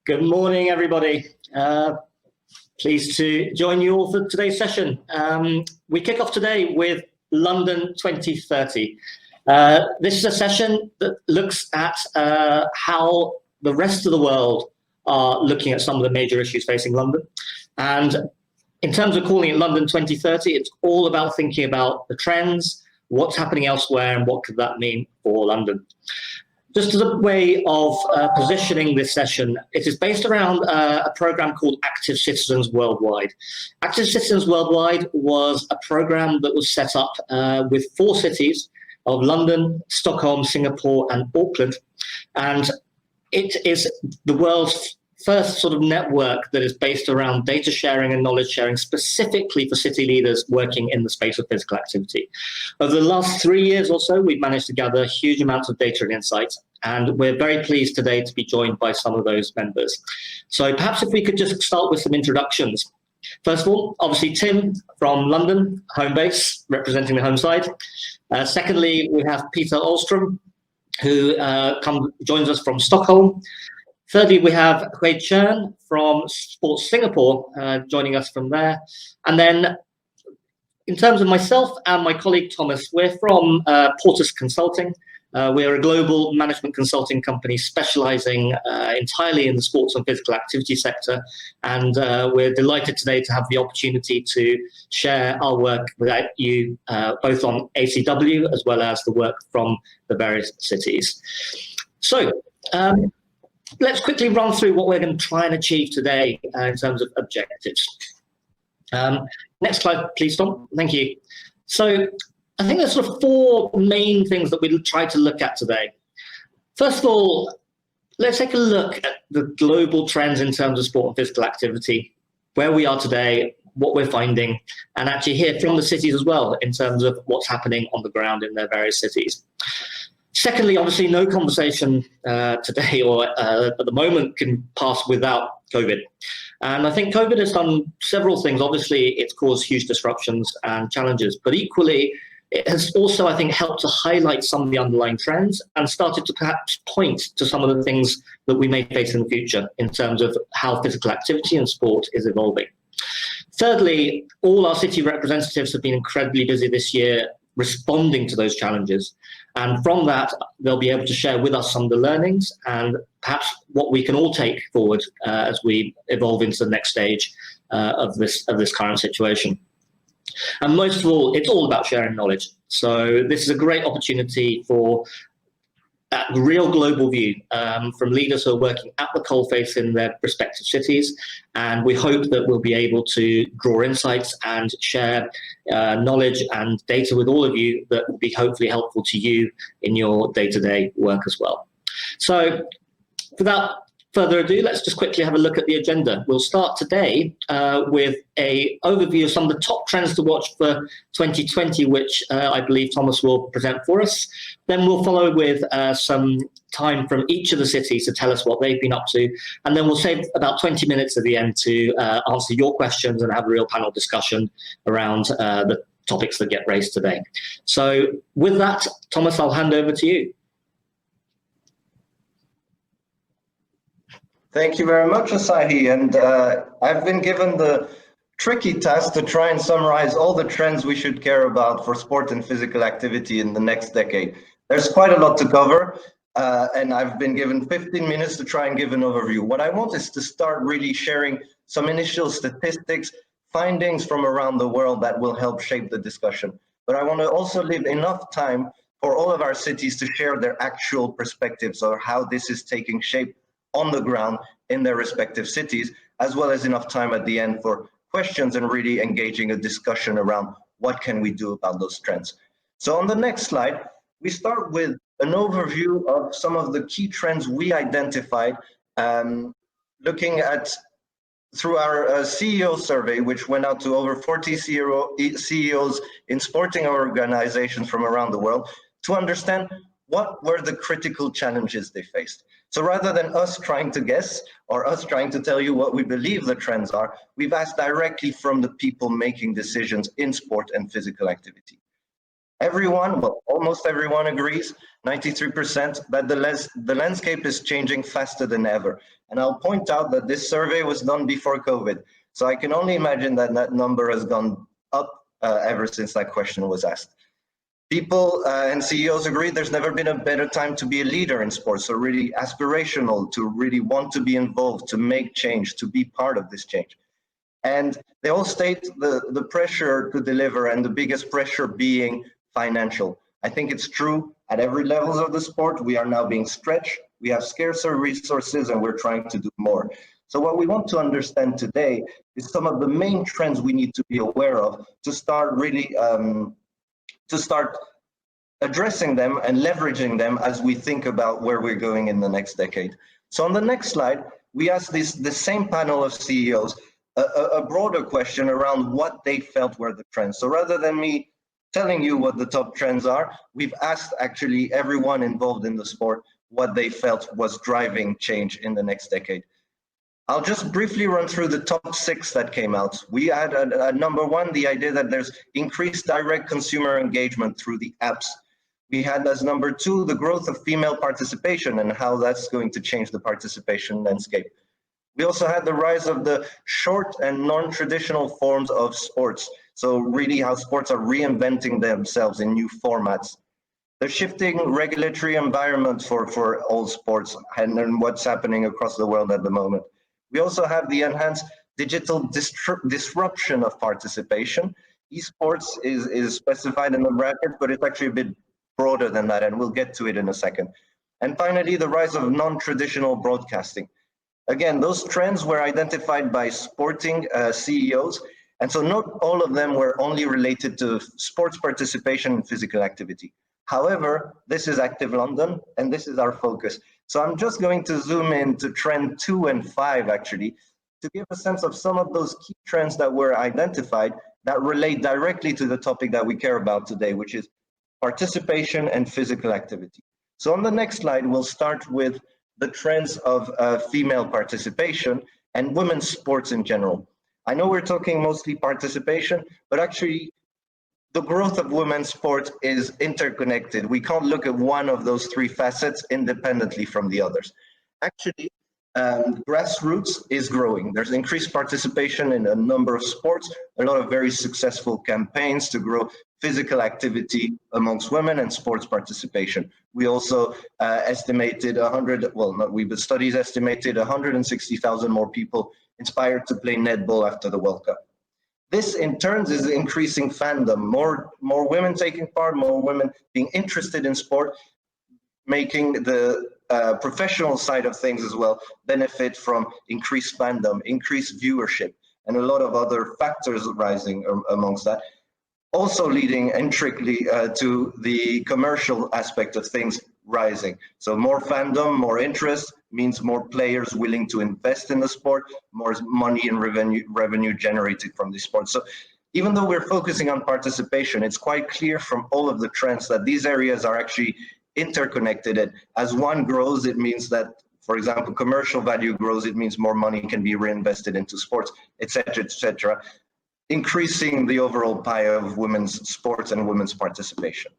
Good morning, everybody. Pleased to join you all for today's session. We kick off today with London 2030. This is a session that looks at how the rest of the world are looking at some of the major issues facing London. And in terms of calling it London 2030, it's all about thinking about the trends, what's happening elsewhere, and what could that mean for London. Just as a way of positioning this session, it is based around a program called Active Citizens Worldwide. Active Citizens Worldwide was a program that was set up with 4 cities of London, Stockholm, Singapore, and Auckland. And it is the world's first sort of network that is based around data sharing and knowledge sharing specifically for city leaders working in the space of physical activity. Over the last 3 years or so, we've managed to gather huge amounts of data and insights, and we're very pleased today to be joined by some of those members. So perhaps if we could just start with some introductions. First of all, obviously Tim from London, home base, representing the home side. Secondly, we have Peter Ahlstrom, who joins us from Stockholm. Thirdly, we have Hui Chen from Sports Singapore joining us from there. And then in terms of myself and my colleague Thomas, we're from Portus Consulting. We're a global management consulting company specializing entirely in the sports and physical activity sector. And we're delighted today to have the opportunity to share our work with you, both on ACW as well as the work from the various cities. So, let's quickly run through what we're going to try and achieve today in terms of objectives. Next slide, please, Tom. Thank you. So I think there's sort of 4 main things that we'll try to look at today. First of all, let's take a look at the global trends in terms of sport and physical activity, where we are today, what we're finding, and actually hear from the cities as well in terms of what's happening on the ground in their various cities. Secondly, obviously, no conversation today or at the moment can pass without COVID. And I think COVID has done several things. Obviously, it's caused huge disruptions and challenges, but equally, it has also, I think, helped to highlight some of the underlying trends and started to perhaps point to some of the things that we may face in the future in terms of how physical activity and sport is evolving. Thirdly, all our city representatives have been incredibly busy this year responding to those challenges. And from that, they'll be able to share with us some of the learnings and perhaps what we can all take forward as we evolve into the next stage of this current situation. And most of all, it's all about sharing knowledge. So this is a great opportunity for a real global view from leaders who are working at the coalface in their respective cities. And we hope that we'll be able to draw insights and share knowledge and data with all of you that will be hopefully helpful to you in your day-to-day work as well. So without further ado, let's just quickly have a look at the agenda. We'll start today with an overview of some of the top trends to watch for 2020, which I believe Thomas will present for us. Then we'll follow with some time from each of the cities to tell us what they've been up to. And then we'll save about 20 minutes at the end to answer your questions and have a real panel discussion around the topics that get raised today. So with that, Thomas, I'll hand over to you. Thank you very much, Asahi. And I've been given the tricky task to try and summarize all the trends we should care about for sport and physical activity in the next decade. There's quite a lot to cover, and I've been given 15 minutes to try and give an overview. What I want is to start really sharing some initial statistics, findings from around the world that will help shape the discussion. But I want to also leave enough time for all of our cities to share their actual perspectives or how this is taking shape on the ground in their respective cities, as well as enough time at the end for questions and really engaging a discussion around what can we do about those trends. So on the next slide, we start with an overview of some of the key trends we identified, looking at through our CEO survey, which went out to over 40 CEOs in sporting organizations from around the world, to understand what were the critical challenges they faced. So rather than us trying to guess or us trying to tell you what we believe the trends are, we've asked directly from the people making decisions in sport and physical activity. Everyone, well, almost everyone agrees, 93%, that the landscape is changing faster than ever. And I'll point out that this survey was done before COVID. So I can only imagine that that number has gone up ever since that question was asked. People and CEOs agree there's never been a better time to be a leader in sports, so really aspirational, to really want to be involved, to make change, to be part of this change. And they all state the pressure to deliver, and the biggest pressure being financial. I think it's true at every level of the sport. We are now being stretched, we have scarcer resources, and we're trying to do more. So what we want to understand today is some of the main trends we need to be aware of to start really addressing them and leveraging them as we think about where we're going in the next decade. So on the next slide, we asked the same panel of CEOs a broader question around what they felt were the trends. So rather than me telling you what the top trends are, we've asked actually everyone involved in the sport what they felt was driving change in the next decade. I'll just briefly run through the top 6 that came out. We had number 1, the idea that there's increased direct consumer engagement through the apps. We had as number 2, the growth of female participation and how that's going to change the participation landscape. We also had the rise of the short and non-traditional forms of sports. So really how sports are reinventing themselves in new formats. The shifting regulatory environment for all sports and what's happening across the world at the moment. We also have the enhanced digital disruption of participation. Esports is specified in the bracket, but it's actually a bit broader than that, and we'll get to it in a second. And finally, the rise of non-traditional broadcasting. Again, those trends were identified by sporting CEOs, and so not all of them were only related to sports participation and physical activity. However, this is Active London, and this is our focus. So I'm just going to zoom in to trend 2 and 5, actually, to give a sense of some of those key trends that were identified that relate directly to the topic that we care about today, which is participation and physical activity. So on the next slide, we'll start with the trends of female participation and women's sports in general. I know we're talking mostly participation, but actually the growth of women's sports is interconnected. We can't look at one of those 3 facets independently from the others. Actually, grassroots is growing. There's increased participation in a number of sports, a lot of very successful campaigns to grow physical activity amongst women and sports participation. We also estimated but studies estimated 160,000 more people inspired to play netball after the World Cup. This in turn is increasing fandom, more women taking part, more women being interested in sport, making the professional side of things as well benefit from increased fandom, increased viewership, and a lot of other factors rising amongst that. Also leading intricately to the commercial aspect of things rising. So more fandom, more interest means more players willing to invest in the sport, more money and revenue generated from the sport. So even though we're focusing on participation, it's quite clear from all of the trends that these areas are actually interconnected. And as one grows, it means that, for example, commercial value grows, it means more money can be reinvested into sports, etc., increasing the overall pie of women's sports and women's participation.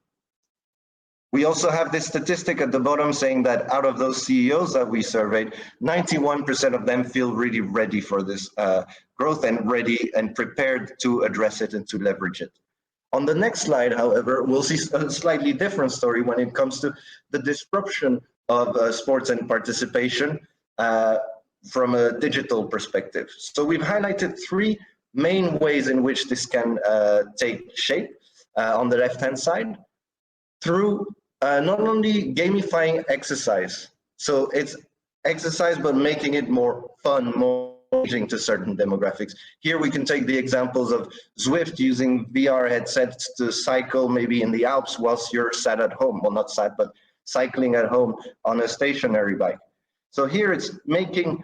We also have this statistic at the bottom saying that out of those CEOs that we surveyed, 91% of them feel really ready for this growth and ready and prepared to address it and to leverage it. On the next slide, however, we'll see a slightly different story when it comes to the disruption of sports and participation from a digital perspective. So we've highlighted 3 main ways in which this can take shape on the left-hand side, through not only gamifying exercise. So it's exercise, but making it more fun, more engaging to certain demographics. Here we can take the examples of Zwift using VR headsets to cycle maybe in the Alps whilst you're sat at home. Well, not sat, but cycling at home on a stationary bike. So here it's making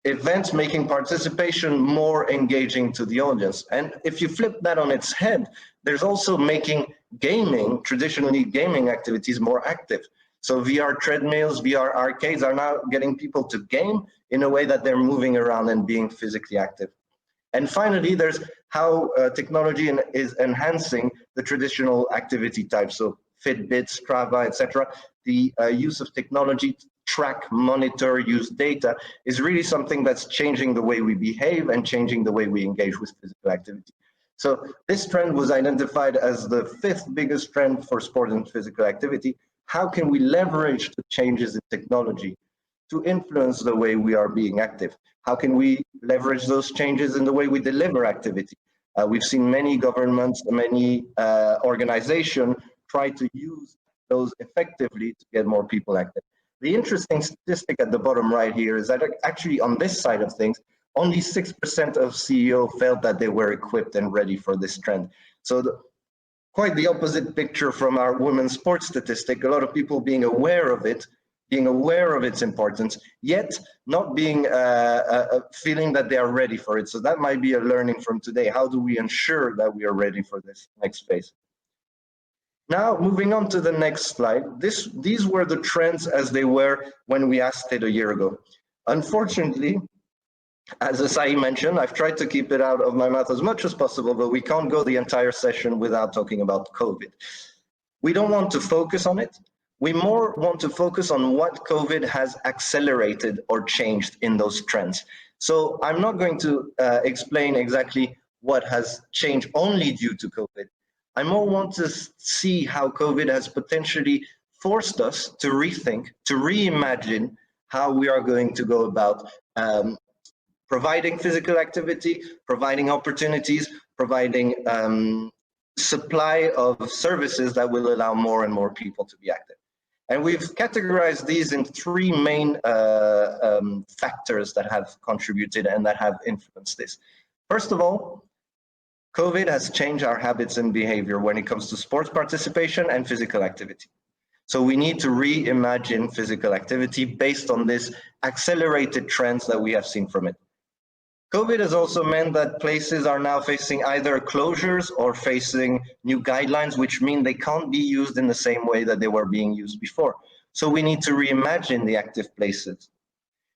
events, making participation more engaging to the audience. And if you flip that on its head, there's also making gaming, traditionally gaming activities, more active. So VR treadmills, VR arcades are now getting people to game in a way that they're moving around and being physically active. And finally, there's how technology is enhancing the traditional activity types. So Fitbit, Strava, etc. The use of technology to track, monitor, use data is really something that's changing the way we behave and changing the way we engage with physical activity. So this trend was identified as the 5th biggest trend for sport and physical activity. How can we leverage the changes in technology to influence the way we are being active? How can we leverage those changes in the way we deliver activity? We've seen many governments, many organizations try to use those effectively to get more people active. The interesting statistic at the bottom right here is that actually on this side of things, only 6% of CEO felt that they were equipped and ready for this trend. So quite the opposite picture from our women's sports statistic, a lot of people being aware of it, being aware of its importance, yet not being feeling that they are ready for it. So that might be a learning from today. How do we ensure that we are ready for this next phase? Now, moving on to the next slide, these were the trends as they were when we asked it a year ago. Unfortunately, as Asai mentioned, I've tried to keep it out of my mouth as much as possible, but we can't go the entire session without talking about COVID. We don't want to focus on it. We more want to focus on what COVID has accelerated or changed in those trends. So I'm not going to explain exactly what has changed only due to COVID. I more want to see how COVID has potentially forced us to rethink, to reimagine how we are going to go about providing physical activity, providing opportunities, providing supply of services that will allow more and more people to be active. And we've categorized these in 3 main factors that have contributed and that have influenced this. First of all, COVID has changed our habits and behavior when it comes to sports participation and physical activity. So we need to reimagine physical activity based on this accelerated trends that we have seen from it. COVID has also meant that places are now facing either closures or facing new guidelines, which mean they can't be used in the same way that they were being used before. So we need to reimagine the active places.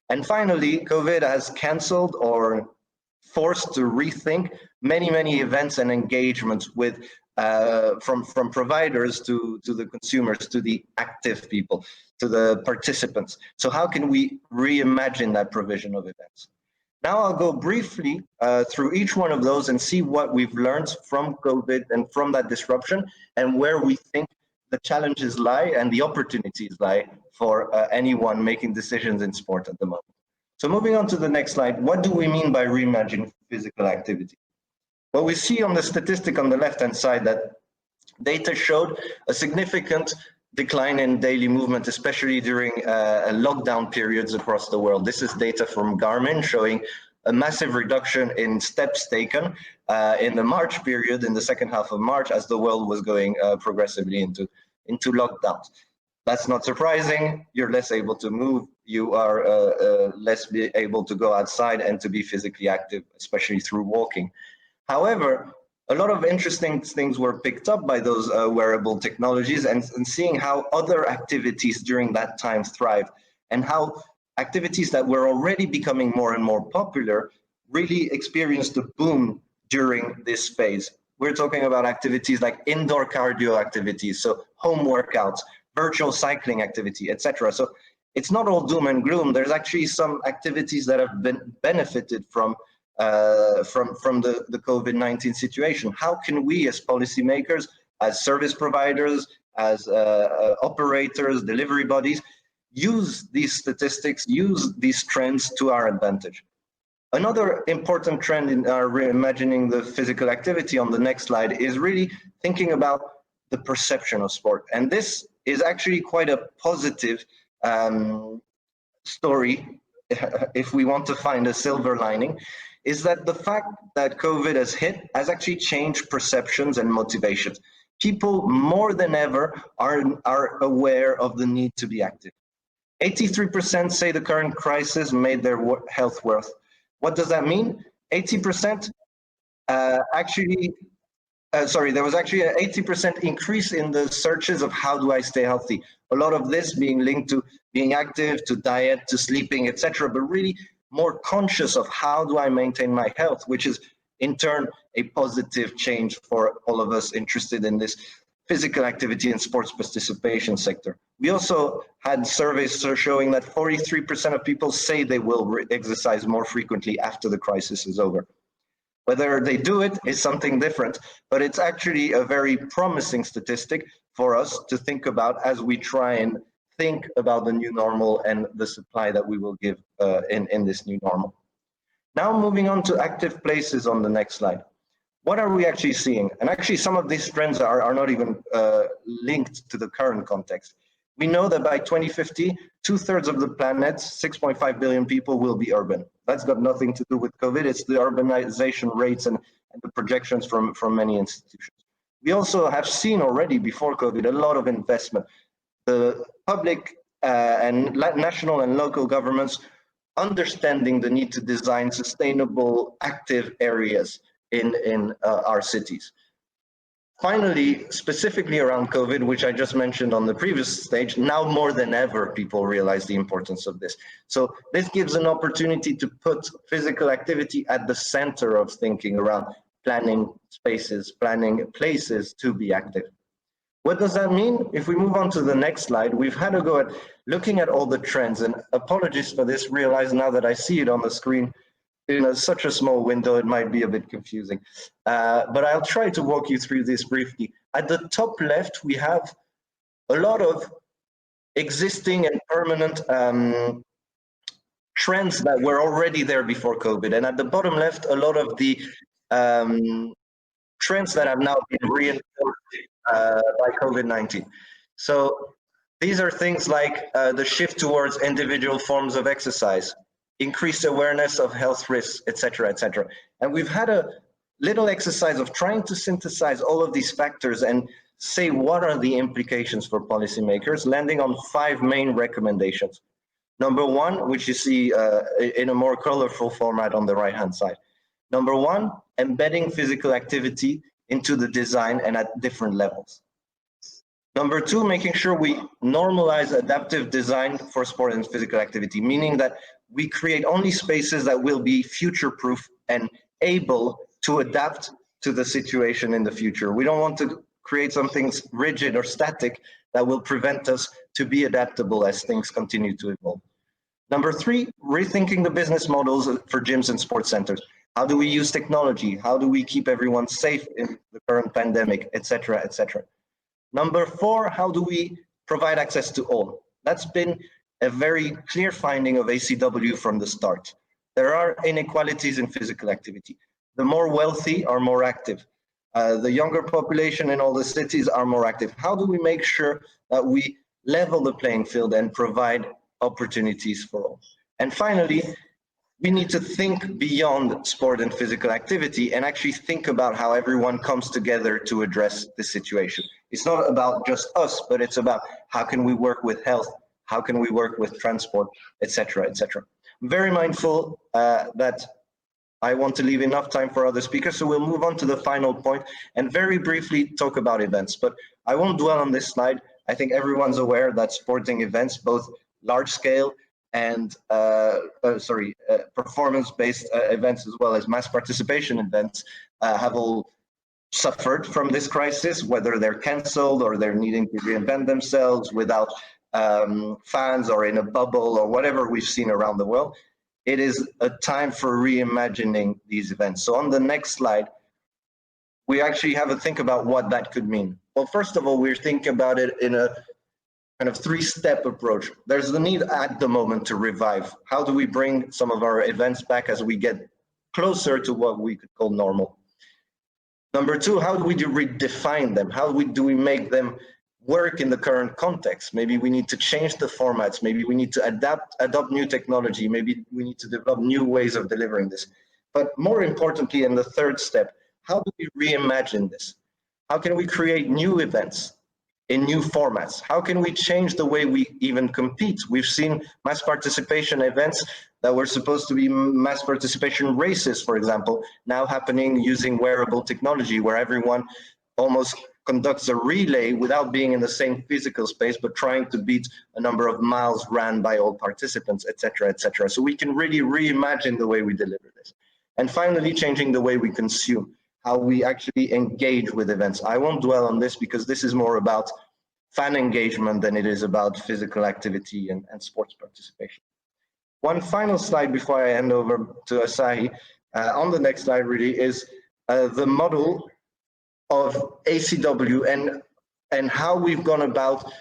And finally, COVID has canceled or forced to rethink many events and engagements with from providers to the consumers, to the active people, to the participants. So how can we reimagine that provision of events? Now I'll go briefly through each one of those and see what we've learned from COVID and from that disruption and where we think the challenges lie and the opportunities lie for anyone making decisions in sport at the moment. So moving on to the next slide, what do we mean by reimagining physical activity? Well, we see on the statistic on the left-hand side that data showed a significant decline in daily movement, especially during lockdown periods across the world. This is data from Garmin showing a massive reduction in steps taken in the March period, in the second half of March, as the world was going progressively into lockdowns. That's not surprising. You're less able to move. You are less able to go outside and to be physically active, especially through walking. However, a lot of interesting things were picked up by those wearable technologies and seeing how other activities during that time thrived and how activities that were already becoming more and more popular really experienced a boom during this phase. We're talking about activities like indoor cardio activities, so home workouts, virtual cycling activity, etc. So it's not all doom and gloom. There's actually some activities that have been benefited from the COVID-19 situation. How can we as policymakers, as service providers, as operators, delivery bodies, use these statistics, use these trends to our advantage? Another important trend in our reimagining the physical activity on the next slide is really thinking about the perception of sport. And this is actually quite a positive story, if we want to find a silver lining, is that the fact that COVID has hit has actually changed perceptions and motivations. People more than ever are aware of the need to be active. 83% say the current crisis made their health worse. What does that mean? 80% there was actually an 80% increase in the searches of how do I stay healthy. A lot of this being linked to being active, to diet, to sleeping, etc. But really more conscious of how do I maintain my health, which is in turn a positive change for all of us interested in this physical activity and sports participation sector. We also had surveys showing that 43% of people say they will exercise more frequently after the crisis is over. Whether they do it is something different, but it's actually a very promising statistic for us to think about as we try and think about the new normal and the supply that we will give in this new normal. Now moving on to active places on the next slide. What are we actually seeing? And actually some of these trends are not even linked to the current context. We know that by 2050, 2/3 of the planet's 6.5 billion people will be urban. That's got nothing to do with COVID. It's the urbanization rates and the projections from many institutions. We also have seen already before COVID a lot of investment. The public and national and local governments understanding the need to design sustainable active areas in our cities. Finally, specifically around COVID, which I just mentioned on the previous stage, now more than ever, people realize the importance of this. So this gives an opportunity to put physical activity at the center of thinking around planning spaces, planning places to be active. What does that mean? If we move on to the next slide, we've had a go at looking at all the trends, and apologies for this, realize now that I see it on the screen, in such a small window, it might be a bit confusing. But I'll try to walk you through this briefly. At the top left, we have a lot of existing and permanent trends that were already there before COVID. And at the bottom left, a lot of the trends that have now been reinforced by COVID-19. So these are things like the shift towards individual forms of exercise, increased awareness of health risks, etc., etc. And we've had a little exercise of trying to synthesize all of these factors and say what are the implications for policymakers, landing on 5 main recommendations. Number 1, which you see in a more colorful format on the right-hand side. Number 1, embedding physical activity into the design and at different levels. Number 2, making sure we normalize adaptive design for sport and physical activity, meaning that we create only spaces that will be future-proof and able to adapt to the situation in the future. We don't want to create something rigid or static that will prevent us to be adaptable as things continue to evolve. Number 3, rethinking the business models for gyms and sports centers. How do we use technology? How do we keep everyone safe in the current pandemic, etc., etc. Number 4, how do we provide access to all? That's been a very clear finding of ACW from the start. There are inequalities in physical activity. The more wealthy are more active. The younger population in all the cities are more active. How do we make sure that we level the playing field and provide opportunities for all? And finally, we need to think beyond sport and physical activity and actually think about how everyone comes together to address the situation. It's not about just us, but it's about how can we work with health, how can we work with transport, etc., etc. I'm very mindful that I want to leave enough time for other speakers, so we'll move on to the final point and very briefly talk about events. But I won't dwell on this slide. I think everyone's aware that sporting events, both large scale and performance-based events as well as mass participation events have all suffered from this crisis, whether they're cancelled or they're needing to reinvent themselves without fans or in a bubble or whatever we've seen around the world. It is a time for reimagining these events. So on the next slide, we actually have a think about what that could mean. Well, first of all, we're thinking about it in a kind of 3-step approach. There's the need at the moment to revive. How do we bring some of our events back as we get closer to what we could call normal? Number 2, how do we redefine them? How do we make them work in the current context? Maybe we need to change the formats. Maybe we need to adopt new technology. Maybe we need to develop new ways of delivering this. But more importantly, in the 3rd step, how do we reimagine this? How can we create new events in new formats? How can we change the way we even compete? We've seen mass participation events that were supposed to be mass participation races, for example, now happening using wearable technology where everyone almost conducts a relay without being in the same physical space, but trying to beat a number of miles ran by all participants, etc., etc. So we can really reimagine the way we deliver this. And finally, changing the way we consume, how we actually engage with events. I won't dwell on this because this is more about fan engagement than it is about physical activity and sports participation. One final slide before I hand over to Asahi, on the next slide really, is the model of ACW and how we've gone about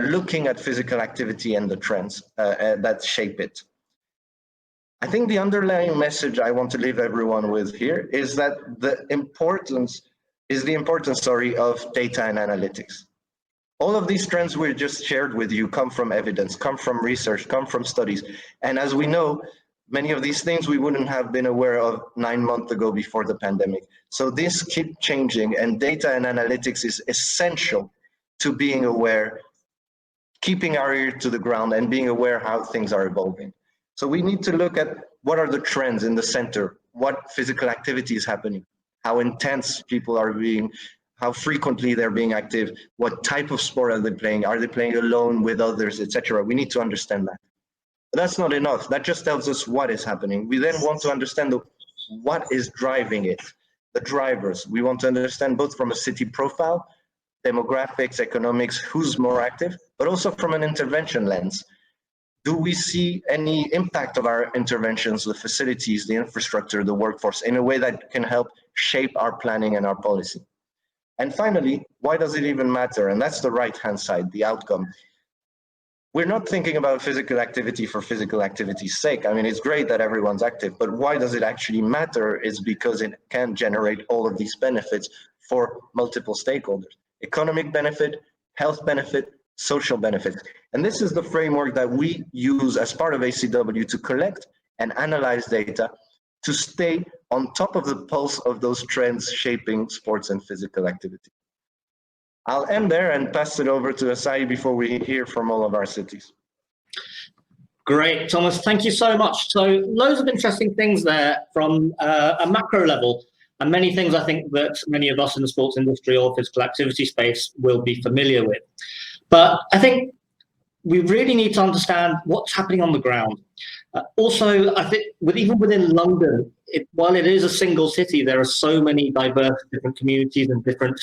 looking at physical activity and the trends that shape it. I think the underlying message I want to leave everyone with here is that the importance of data and analytics. All of these trends we just shared with you come from evidence, come from research, come from studies. And as we know, many of these things we wouldn't have been aware of 9 months ago before the pandemic. So this keeps changing, and data and analytics is essential to being aware, keeping our ear to the ground and being aware how things are evolving. So we need to look at what are the trends in the center, what physical activity is happening, how intense people are being, how frequently they're being active, what type of sport are they playing alone, with others, etc. We need to understand that. But that's not enough. That just tells us what is happening. We then want to understand what is driving it, the drivers. We want to understand both from a city profile, demographics, economics, who's more active, but also from an intervention lens. Do we see any impact of our interventions, the facilities, the infrastructure, the workforce, in a way that can help shape our planning and our policy? And finally, why does it even matter? And that's the right-hand side, the outcome. We're not thinking about physical activity for physical activity's sake. I mean, it's great that everyone's active, but why does it actually matter is because it can generate all of these benefits for multiple stakeholders. Economic benefit, health benefit, social benefits. And this is the framework that we use as part of ACW to collect and analyze data to stay on top of the pulse of those trends shaping sports and physical activity. I'll end there and pass it over to Asahi before we hear from all of our cities. Great, Thomas, thank you so much. So loads of interesting things there from a macro level, and many things I think that many of us in the sports industry or physical activity space will be familiar with. But I think we really need to understand what's happening on the ground. Also, I think even within London, while it is a single city, there are so many diverse different communities and different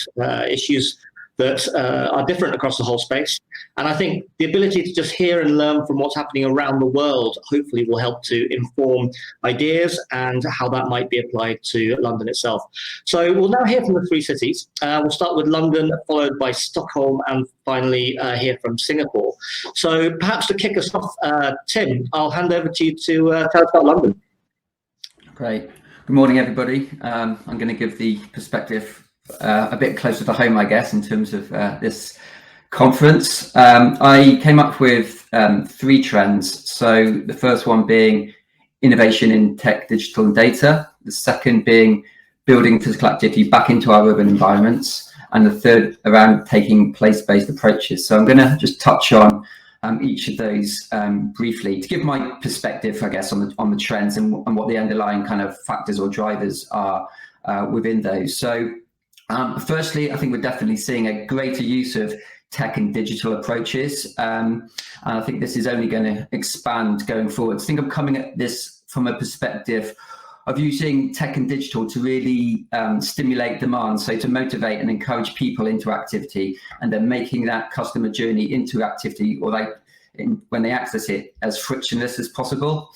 issues that are different across the whole space. And I think the ability to just hear and learn from what's happening around the world hopefully will help to inform ideas and how that might be applied to London itself. So we'll now hear from the three cities. We'll start with London, followed by Stockholm, and finally hear from Singapore. So perhaps to kick us off, Tim, I'll hand over to you to tell us about London. Great. Good morning, everybody. I'm going to give the perspective a bit closer to home, I guess, in terms of this conference. I came up with 3 trends. So the first one being innovation in tech, digital and data. The second being building physical activity back into our urban environments. And the third around taking place-based approaches. So I'm going to just touch on each of those briefly to give my perspective, I guess, on the trends and what the underlying kind of factors or drivers are within those. So firstly, I think we're definitely seeing a greater use of tech and digital approaches. And I think this is only going to expand going forward. I think I'm coming at this from a perspective of using tech and digital to really stimulate demand, so to motivate and encourage people into activity, and then making that customer journey into activity, or when they access it, as frictionless as possible.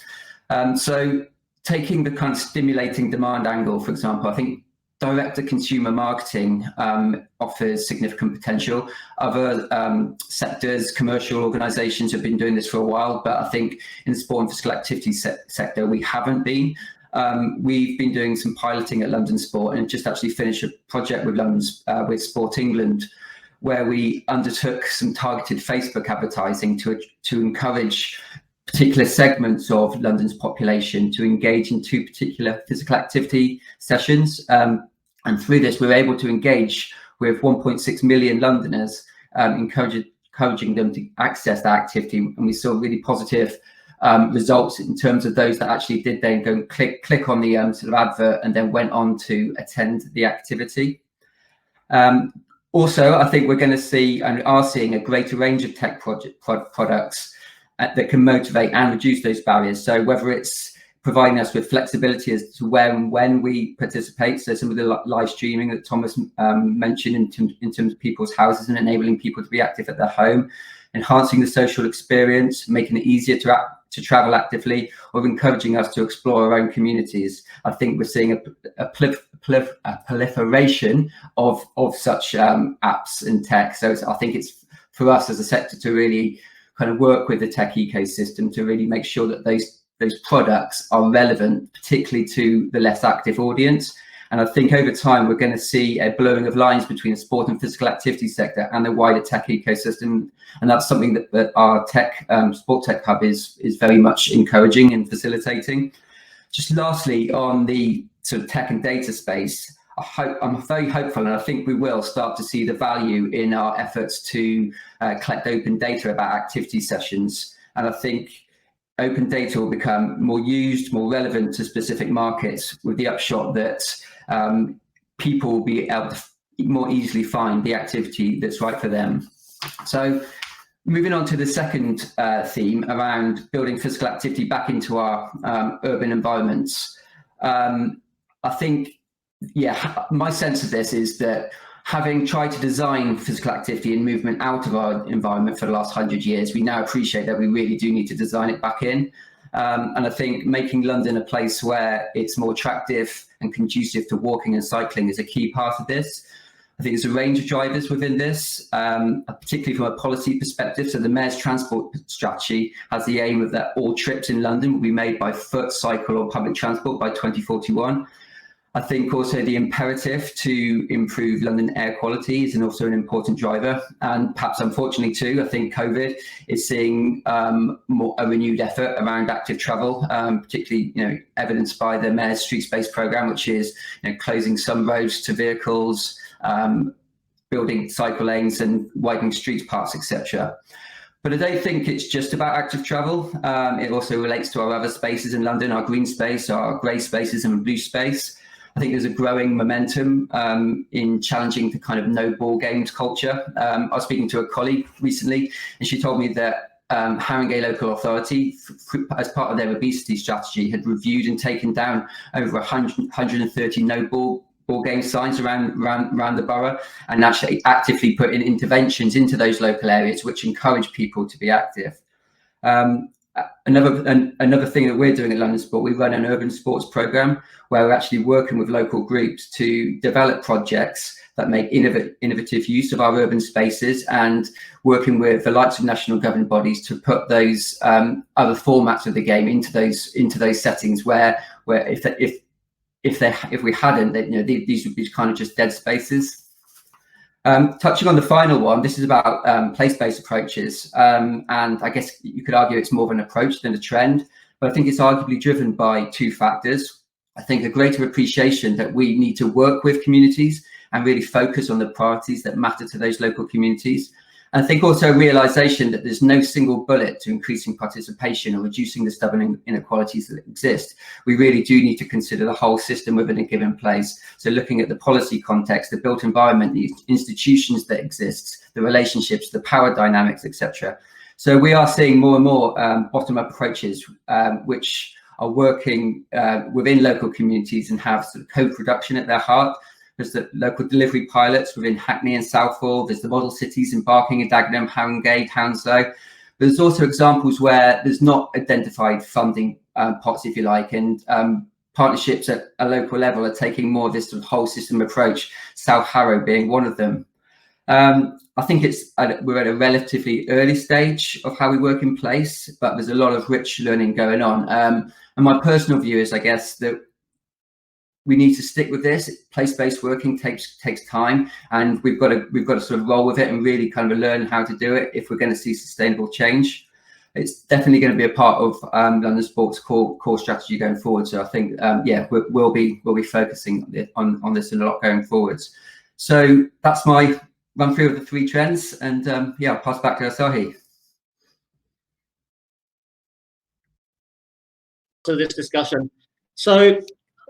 So taking the kind of stimulating demand angle, for example, I think direct-to-consumer marketing offers significant potential. Other sectors, commercial organisations have been doing this for a while, but I think in the sport and physical activity sector, we haven't been. We've been doing some piloting at London Sport and just actually finished a project with Sport England, where we undertook some targeted Facebook advertising to encourage particular segments of London's population to engage in 2 particular physical activity sessions. And through this, we were able to engage with 1.6 million Londoners, encouraging them to access that activity. And we saw really positive results in terms of those that actually did then go and click on the sort of advert and then went on to attend the activity. Also, I think we're going to see and are seeing a greater range of tech products that can motivate and reduce those barriers. So whether it's providing us with flexibility as to where and when we participate, so some of the live streaming that Thomas mentioned in terms of people's houses and enabling people to be active at their home, enhancing the social experience, making it easier to travel actively, or encouraging us to explore our own communities. I think we're seeing a proliferation of such apps and tech. So I think it's for us as a sector to really kind of work with the tech ecosystem to really make sure that those products are relevant, particularly to the less active audience. And I think over time, we're going to see a blurring of lines between the sport and physical activity sector and the wider tech ecosystem. And that's something that our Sport Tech Hub is very much encouraging and facilitating. Just lastly, on the sort of tech and data space, I'm very hopeful, and I think we will start to see the value in our efforts to collect open data about activity sessions. And I think open data will become more used, more relevant to specific markets, with the upshot that people will be able to more easily find the activity that's right for them. So moving on to the second theme around building physical activity back into our urban environments. I think, my sense of this is that having tried to design physical activity and movement out of our environment for the last 100 years, we now appreciate that we really do need to design it back in. And I think making London a place where it's more attractive and conducive to walking and cycling is a key part of this. I think there's a range of drivers within this, particularly from a policy perspective. So the Mayor's transport strategy has the aim of that all trips in London will be made by foot, cycle or public transport by 2041. I think also the imperative to improve London air quality is also an important driver. And perhaps unfortunately too, I think COVID is seeing a renewed effort around active travel, particularly evidenced by the Mayor's Street Space programme, which is closing some roads to vehicles, building cycle lanes and widening streets, parks, etc. But I don't think it's just about active travel. It also relates to our other spaces in London, our green space, our grey spaces and blue space. I think there's a growing momentum in challenging the kind of no ball games culture. I was speaking to a colleague recently, and she told me that Haringey Local Authority, as part of their obesity strategy, had reviewed and taken down over 130 no ball game signs around the borough, and actually actively put in interventions into those local areas which encourage people to be active. Another thing that we're doing at London Sport, we run an urban sports programme where we're actually working with local groups to develop projects that make innovative use of our urban spaces, and working with the likes of national governing bodies to put those other formats of the game into those settings where if we hadn't, these would be kind of just dead spaces. Touching on the final one, this is about place-based approaches, and I guess you could argue it's more of an approach than a trend, but I think it's arguably driven by two factors. I think a greater appreciation that we need to work with communities and really focus on the priorities that matter to those local communities. And I think also a realisation that there's no single bullet to increasing participation or reducing the stubborn inequalities that exist. We really do need to consider the whole system within a given place. So looking at the policy context, the built environment, the institutions that exist, the relationships, the power dynamics, etc. So we are seeing more and more bottom-up approaches which are working within local communities and have sort of co-production at their heart. There's the local delivery pilots within Hackney and Southall. There's the model cities in Barking and Dagenham, Haringey, Hounslow. But there's also examples where there's not identified funding pots, if you like, and partnerships at a local level are taking more of this sort of whole system approach, South Harrow being one of them. I think we're at a relatively early stage of how we work in place, but there's a lot of rich learning going on. And my personal view is, I guess, that we need to stick with this. Place-based working takes time, and we've got to sort of roll with it and really kind of learn how to do it if we're going to see sustainable change. It's definitely going to be a part of London Sport's core strategy going forward. So I think we'll be focusing on this a lot going forwards. So that's my run through of the three trends, and I'll pass back to Asahi. To this discussion. So,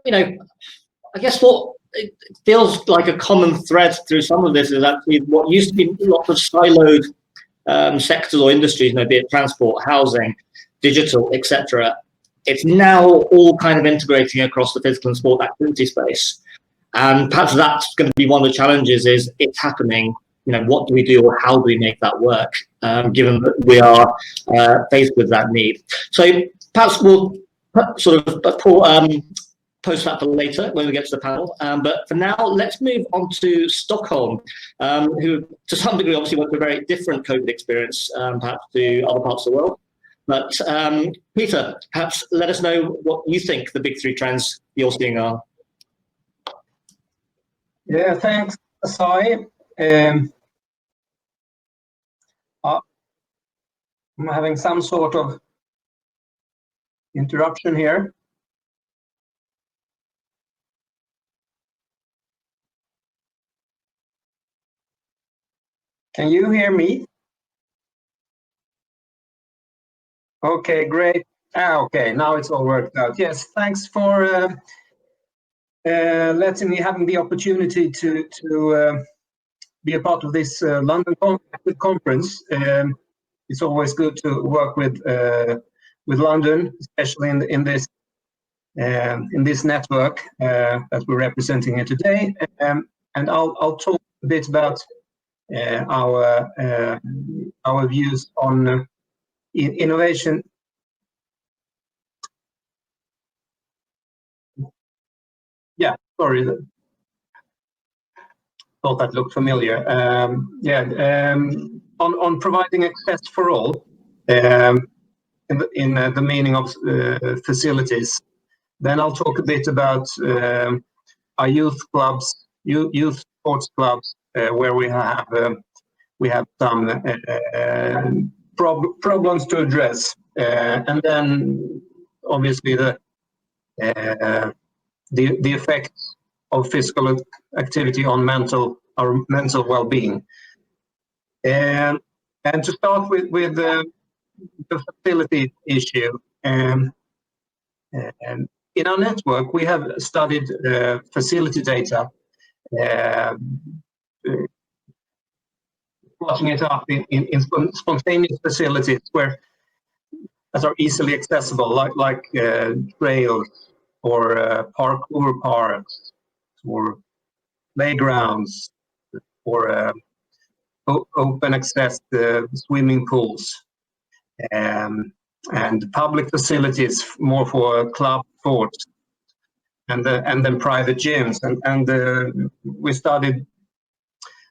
I guess what it feels like a common thread through some of this is actually what used to be lots of siloed sectors or industries, be it transport, housing, digital, etc. It's now all kind of integrating across the physical and sport activity space. And perhaps that's going to be one of the challenges is it's happening. What do we do or how do we make that work, given that we are faced with that need? So perhaps we'll sort of post that for later when we get to the panel. But for now, let's move on to Stockholm, who to some degree obviously went through a very different COVID experience, perhaps to other parts of the world. But Peter, perhaps let us know what you think the big three trends you're seeing are. Yeah, thanks, Sai. I'm having some sort of interruption here. Can you hear me? Okay, great. Okay, now it's all worked out. Yes, thanks for letting me having the opportunity to be a part of this London conference. It's always good to work with London, especially in this network that we're representing here today. And I'll talk a bit about our views on innovation. Yeah, sorry. Thought that looked familiar. On providing access for all, in the meaning of facilities. Then I'll talk a bit about our youth clubs, youth sports clubs, where we have some problems to address, and then obviously the effects of physical activity on our mental well-being. And to start with the facility issue, in our network we have studied facility data, plotting it up in spontaneous facilities that are easily accessible, like trails or parkour parks or playgrounds or open access swimming pools, and public facilities more for club sports, and then private gyms, and we studied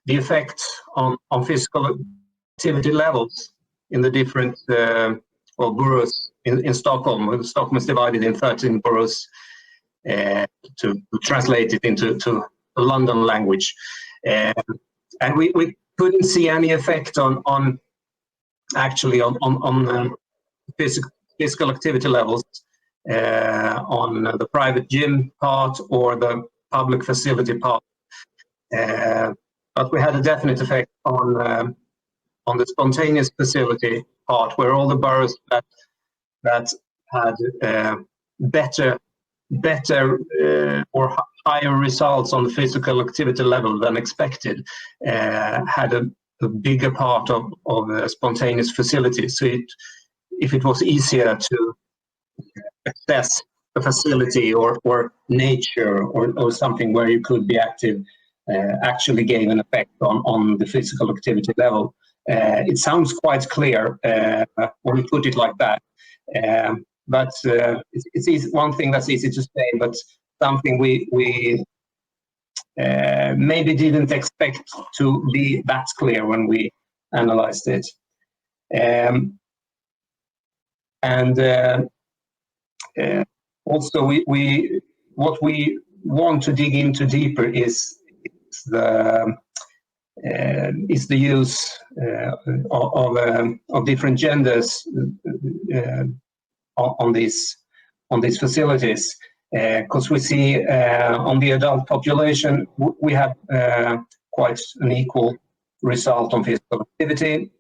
the effects on physical activity levels in the different boroughs in Stockholm. Stockholm is divided in 13 boroughs, to translate it into the London language, and we couldn't see any effect on physical activity levels on the private gym part or the public facility part, but we had a definite effect on the spontaneous facility part, where all the boroughs that had better or higher results on the physical activity level than expected had a bigger part of spontaneous facilities. So if it was easier to access a facility or nature or something where you could be active, actually gave an effect on the physical activity level. It sounds quite clear when you put it like that. But it's easy, one thing that's easy to say, but something we maybe didn't expect to be that clear when we analyzed it. Also, what we want to dig into deeper is the use of different genders on these facilities, because we see on the adult population we have quite an equal result on physical activity,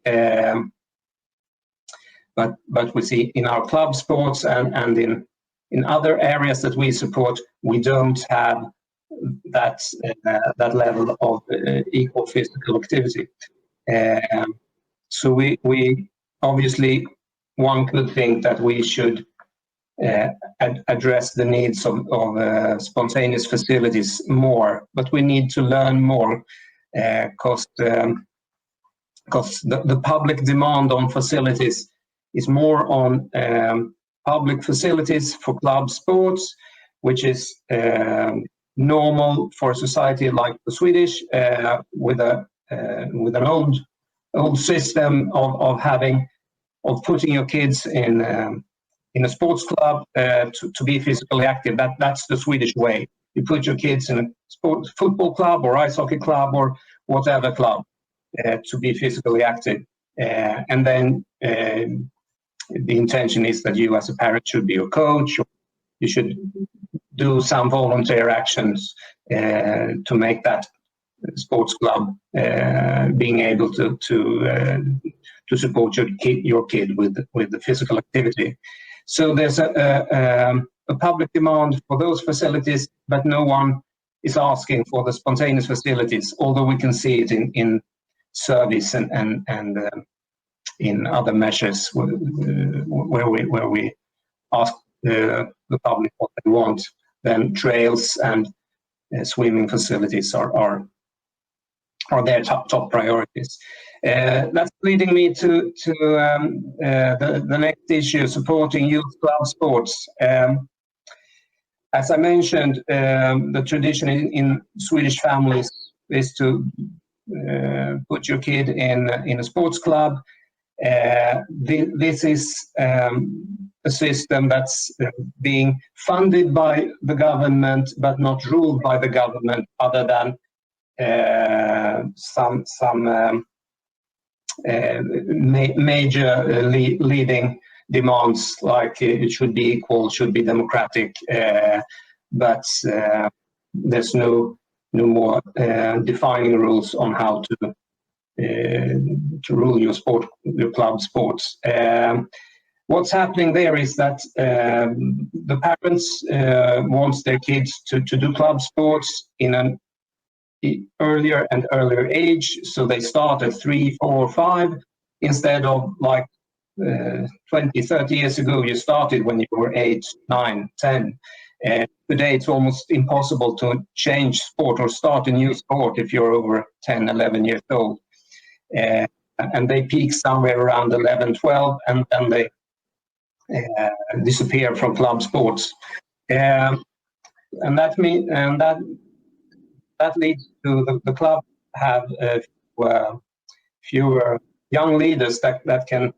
but we see in our club sports and in other areas that we support, we don't have that level of equal physical activity. So we obviously, one could think that we should address the needs of spontaneous facilities more, but we need to learn more because the public demand on facilities is more on public facilities for club sports, which is normal for a society like the Swedish, with an old system of putting your kids in a sports club to be physically active. That's the Swedish way. You put your kids in a football club or ice hockey club or whatever club to be physically active, and then the intention is that you as a parent should be your coach. Or you should do some volunteer actions to make that sports club being able to support your kid with the physical activity. So there's a public demand for those facilities, but no one is asking for the spontaneous facilities, although we can see it in service and in other measures where we ask the public what they want. Then trails and swimming facilities are their top priorities. That's leading me to the next issue, supporting youth club sports. As I mentioned, the tradition in Swedish families is to put your kid in a sports club. This is a system that's being funded by the government, but not ruled by the government, other than some major leading demands, like it should be equal, should be democratic, but there's no more defining rules on how to rule your club sports. What's happening there is that the parents want their kids to do club sports in an earlier and earlier age, so they start at 3, 4, 5 instead of like 20, 30 years ago you started when you were 8, 9, 10. Today it's almost impossible to change sport or start a new sport if you're over 10, 11 years old. And they peak somewhere around 11, 12, and then they disappear from club sports. And that leads to the club have fewer young leaders that can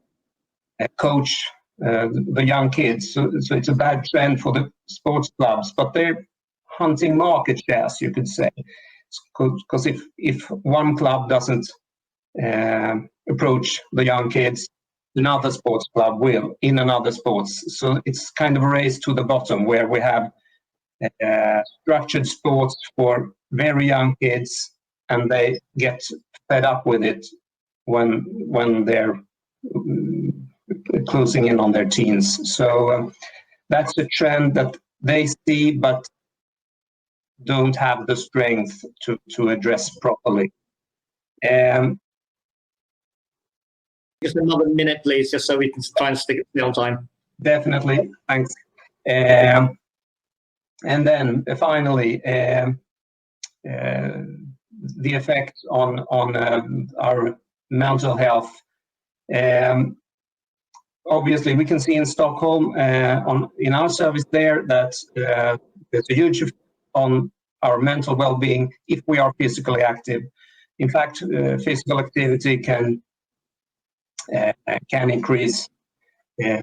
coach the young kids. So it's a bad trend for the sports clubs, but they're hunting market shares, you could say. Because if one club doesn't approach the young kids, another sports club will in another sports. So it's kind of a race to the bottom, where we have structured sports for very young kids, and they get fed up with it when they're closing in on their teens. So that's a trend that they see but don't have the strength to address properly. Just another minute, please, just so we can try and stick it on time. Definitely, thanks. And then finally, the effect on our mental health. Obviously, we can see in Stockholm, in our service there, that there's a huge effect on our mental well-being if we are physically active. In fact, physical activity can increase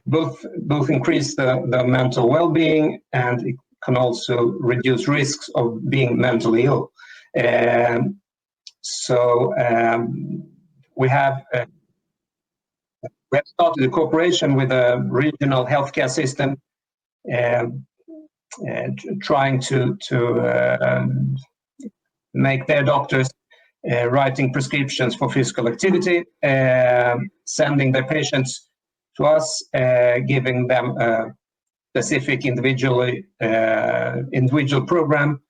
both increase the mental well-being, and it can also reduce risks of being mentally ill. So we have started a cooperation with a regional healthcare system, trying to make their doctors writing prescriptions for physical activity, sending their patients to us, giving them a specific individual program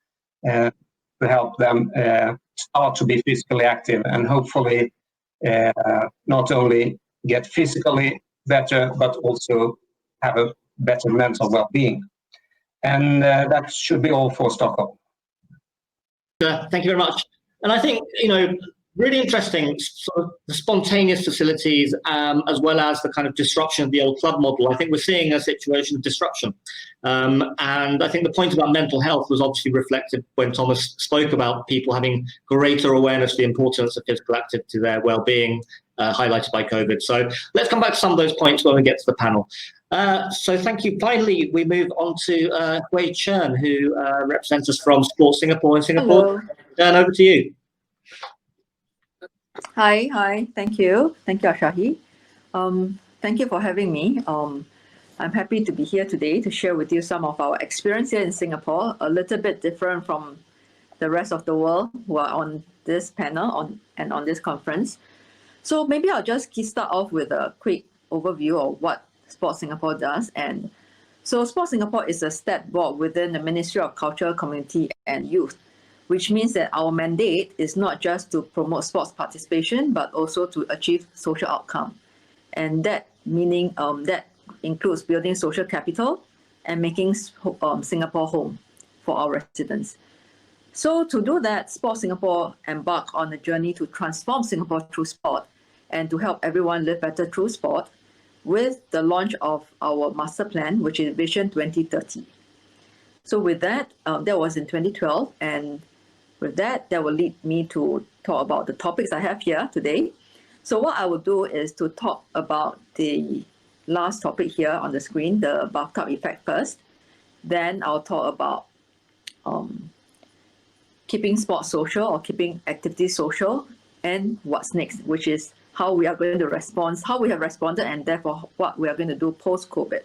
to help them start to be physically active and hopefully not only get physically better, but also have a better mental well-being. And that should be all for Stockholm. Thank you very much. And I think, really interesting, sort of the spontaneous facilities, as well as the kind of disruption of the old club model. I think we're seeing a situation of disruption. And I think the point about mental health was obviously reflected when Thomas spoke about people having greater awareness of the importance of physical activity to their well-being, highlighted by COVID. So let's come back to some of those points when we get to the panel. So thank you. Finally, we move on to Hui Chen, who represents us from Sport Singapore in Singapore. Chen, over to you. Hi. Thank you, Ashahi. Thank you for having me. I'm happy to be here today to share with you some of our experience here in Singapore, a little bit different from the rest of the world who are on this panel and on this conference. So maybe I'll just start off with a quick overview of what Sport Singapore does. And so Sport Singapore is a stat board within the Ministry of Culture, Community and Youth, which means that our mandate is not just to promote sports participation, but also to achieve social outcome. And that meaning that includes building social capital and making Singapore home for our residents. So to do that, Sport Singapore embarked on a journey to transform Singapore through sport and to help everyone live better through sport with the launch of our master plan, which is Vision 2030. So with that, that was in 2012. And with that will lead me to talk about the topics I have here today. So what I will do is to talk about the last topic here on the screen, the bathtub effect first. Then I'll talk about keeping sports social or keeping activity social, and what's next, which is how we are going to respond, how we have responded, and therefore what we are going to do post-COVID.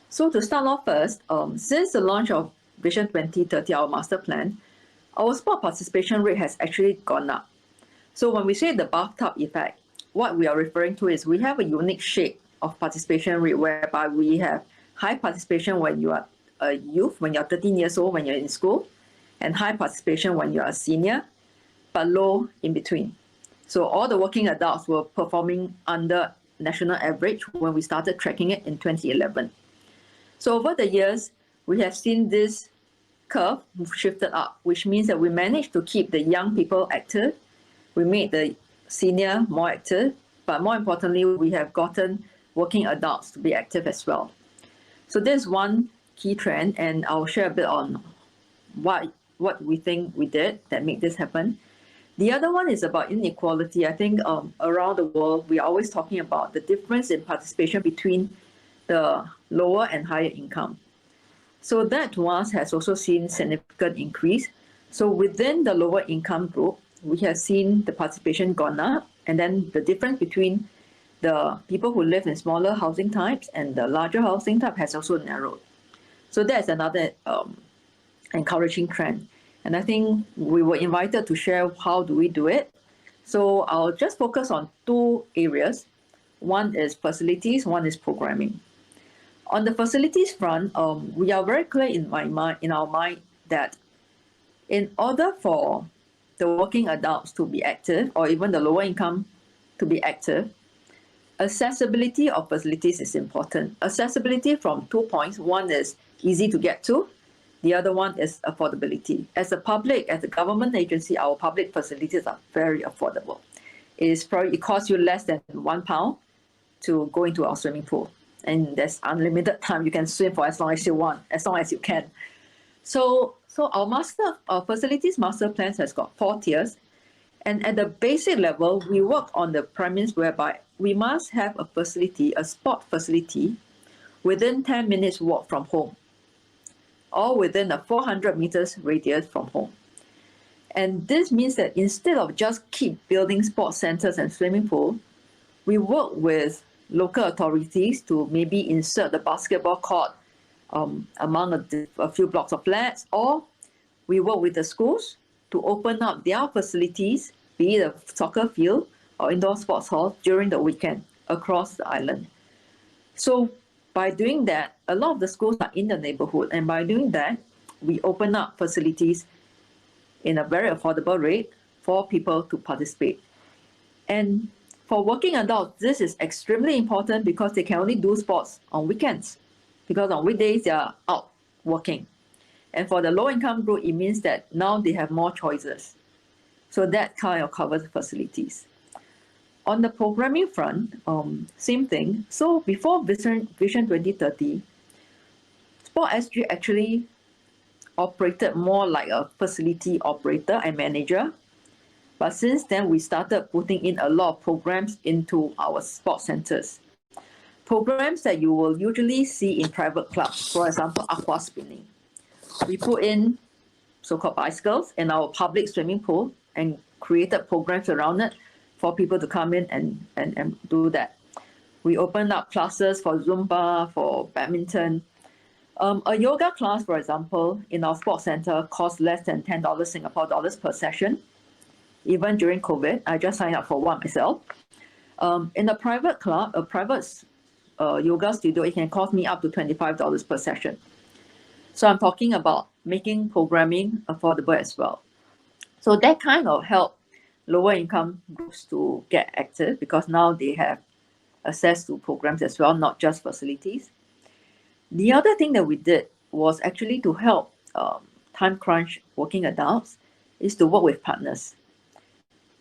So to start off first, since the launch of Vision 2030, our master plan, our sport participation rate has actually gone up. So when we say the bathtub effect, what we are referring to is we have a unique shape of participation rate whereby we have high participation when you are a youth, when you're 13 years old, when you're in school, and high participation when you're a senior, but low in between. So all the working adults were performing under national average when we started tracking it in 2011. So over the years, we have seen this curve shifted up, which means that we managed to keep the young people active. We made the senior more active, but more importantly, we have gotten working adults to be active as well. So there's one key trend, and I'll share a bit on what we think we did that made this happen. The other one is about inequality. I think around the world, we're always talking about the difference in participation between the lower and higher income. So that to us has also seen significant increase. So within the lower income group, we have seen the participation gone up, and then the difference between the people who live in smaller housing types and the larger housing type has also narrowed. So that's another encouraging trend. And I think we were invited to share how do we do it. So I'll just focus on two areas. One is facilities, one is programming. On the facilities front, we are very clear in our mind that in order for the working adults to be active, or even the lower income to be active, accessibility of facilities is important. Accessibility from 2 points. One is easy to get to. The other one is affordability. As a government agency, our public facilities are very affordable. It costs you less than £1 to go into our swimming pool. And there's unlimited time. You can swim for as long as you want, as long as you can. So our facilities master plans has got 4 tiers. And at the basic level, we work on the premise whereby we must have a facility, a sport facility, within 10 minutes walk from home, or within a 400 meters radius from home. And this means that instead of just keep building sports centers and swimming pools, we work with local authorities to maybe insert the basketball court among a few blocks of flats, or we work with the schools to open up their facilities, be it a soccer field or indoor sports hall during the weekend across the island. So by doing that, a lot of the schools are in the neighborhood, and by doing that, we open up facilities in a very affordable rate for people to participate. And for working adults, this is extremely important because they can only do sports on weekends, because on weekdays they are out working. And for the low-income group, it means that now they have more choices. So that kind of covers facilities. On the programming front, same thing. So before Vision 2030, Sport SG actually operated more like a facility operator and manager. But since then, we started putting in a lot of programs into our sports centers. Programs that you will usually see in private clubs, for example, aqua spinning. We put in so-called bicycles in our public swimming pool and created programs around it for people to come in and do that. We opened up classes for Zumba, for badminton. A yoga class, for example, in our sports center costs less than $10 Singapore dollars per session. Even during COVID, I just signed up for one myself. In a private club, a private yoga studio, it can cost me up to $25 per session. So I'm talking about making programming affordable as well. So that kind of helped lower income groups to get active because now they have access to programs as well, not just facilities. The other thing that we did was actually to help time crunch working adults is to work with partners.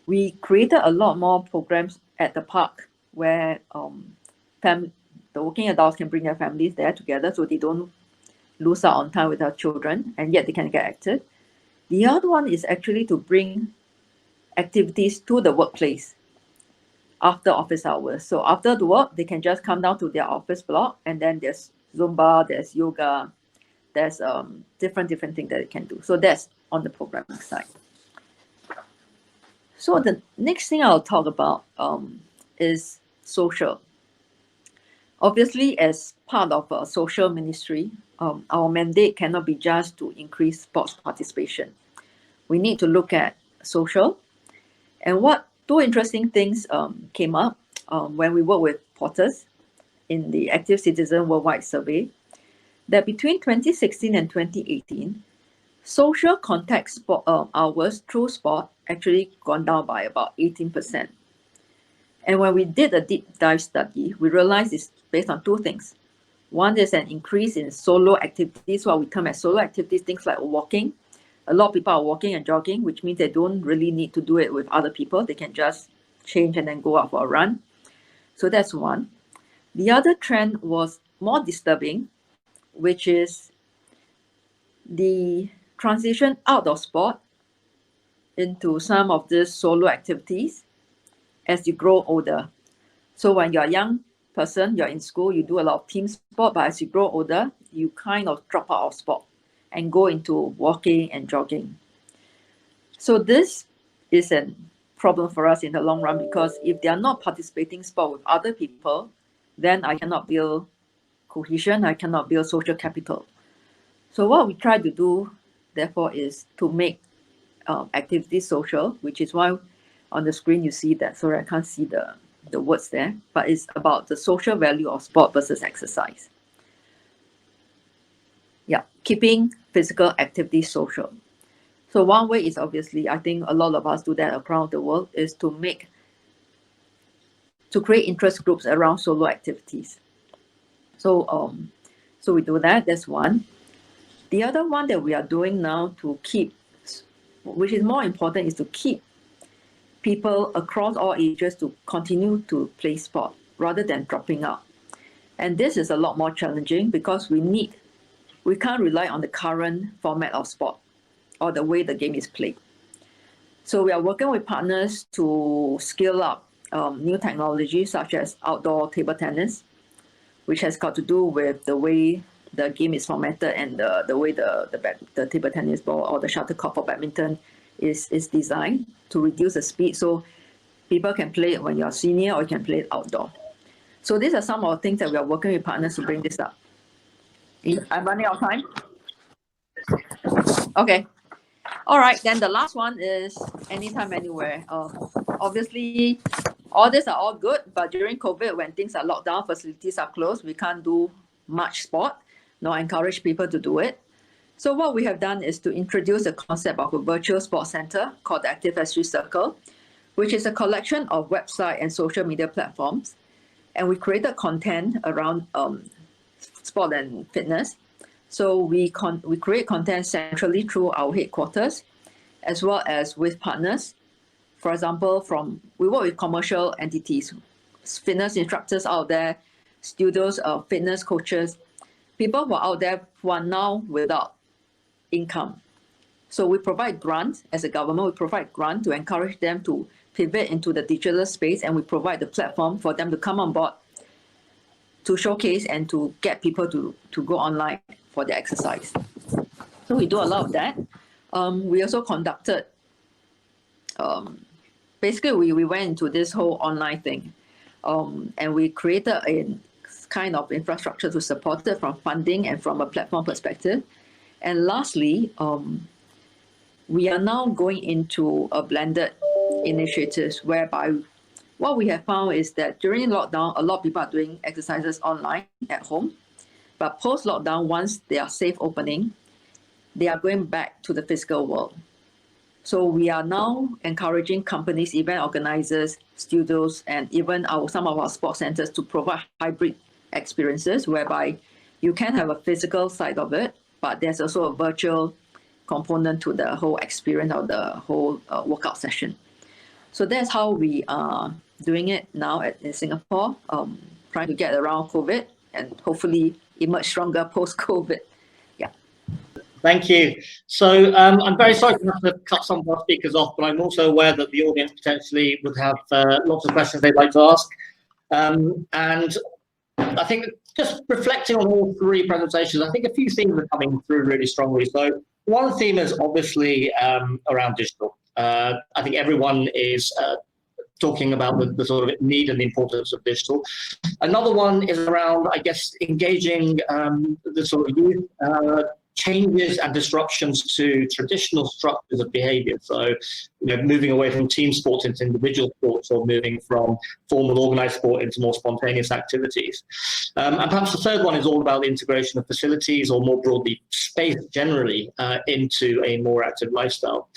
We created a lot more programs at the park where the working adults can bring their families there together so they don't lose out on time with their children and yet they can get active. The other one is actually to bring activities to the workplace after office hours. So after the work, they can just come down to their office block and then there's Zumba, there's yoga, there's different things that they can do. So that's on the programming side. So the next thing I'll talk about is social. Obviously, as part of a social ministry, our mandate cannot be just to increase sports participation. We need to look at social. And two interesting things came up when we worked with Porters in the Active Citizen Worldwide Survey, that between 2016 and 2018, social contact sport hours through sport actually gone down by about 18%. And when we did a deep dive study, we realized it's based on two things. One is an increase in solo activities, what we term as solo activities, things like walking. A lot of people are walking and jogging, which means they don't really need to do it with other people. They can just change and then go out for a run. So that's one. The other trend was more disturbing, which is the transition out of sport into some of these solo activities as you grow older. So when you're a young person, you're in school, you do a lot of team sport, but as you grow older, you kind of drop out of sport and go into walking and jogging. So this is a problem for us in the long run because if they are not participating in sport with other people, then I cannot build cohesion, I cannot build social capital. So what we try to do, therefore, is to make activities social, which is why on the screen you see that. Sorry, I can't see the words there, but it's about the social value of sport versus exercise. Yeah, keeping physical activity social. So one way is obviously, I think a lot of us do that around the world, is to create interest groups around solo activities. So we do that, that's one. The other one that we are doing now to keep, which is more important, is to keep people across all ages to continue to play sport rather than dropping out. And this is a lot more challenging because we can't rely on the current format of sport or the way the game is played. So we are working with partners to scale up new technology such as outdoor table tennis, which has got to do with the way the game is formatted and the way the table tennis ball or the shuttlecock for badminton is designed to reduce the speed so people can play it when you're senior or you can play it outdoor. So these are some of the things that we are working with partners to bring this up. I'm running out of time. Okay. All right, then the last one is anytime, anywhere. Obviously, all these are all good, but during COVID, when things are locked down, facilities are closed, we can't do much sport. No, I encourage people to do it. So what we have done is to introduce the concept of a virtual sports center called the Active SG Circle, which is a collection of website and social media platforms. And we created content around sport and fitness. So we create content centrally through our headquarters, as well as with partners. For example, we work with commercial entities, fitness instructors out there, studios, fitness coaches, people who are out there who are now without income. So we provide grants as a government, we provide grant to encourage them to pivot into the digital space, and we provide the platform for them to come on board to showcase and to get people to go online for their exercise. So we do a lot of that. We also conducted, basically we went into this whole online thing, and we created a kind of infrastructure to support it from funding and from a platform perspective. And lastly, we are now going into a blended initiatives whereby what we have found is that during lockdown, a lot of people are doing exercises online at home, but post-lockdown, once they are safe opening, they are going back to the physical world. So we are now encouraging companies, event organizers, studios, and even some of our sports centers to provide hybrid experiences whereby you can have a physical side of it, but there's also a virtual component to the whole experience of the whole workout session. So that's how we are doing it now in Singapore, trying to get around COVID and hopefully emerge stronger post-COVID. Yeah. Thank you. So I'm very sorry to have to cut some of our speakers off, but I'm also aware that the audience potentially would have lots of questions they'd like to ask. And I think just reflecting on all three presentations, I think a few themes are coming through really strongly. So one theme is obviously around digital. I think everyone is talking about the sort of need and the importance of digital. Another one is around, I guess, engaging the sort of youth changes and disruptions to traditional structures of behavior. So, moving away from team sports into individual sports, or moving from formal organized sport into more spontaneous activities. And perhaps the third one is all about the integration of facilities, or more broadly, space generally, into a more active lifestyle.